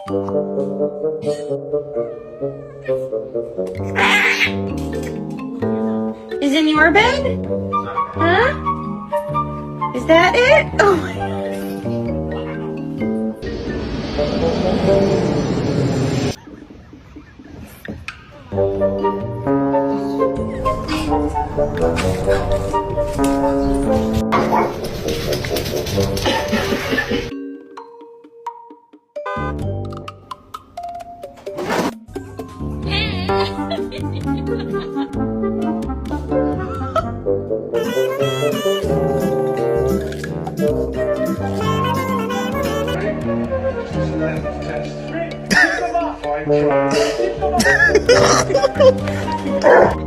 Is in your bed? Huh? Is that it? Oh my God. Test 3. Keep them off.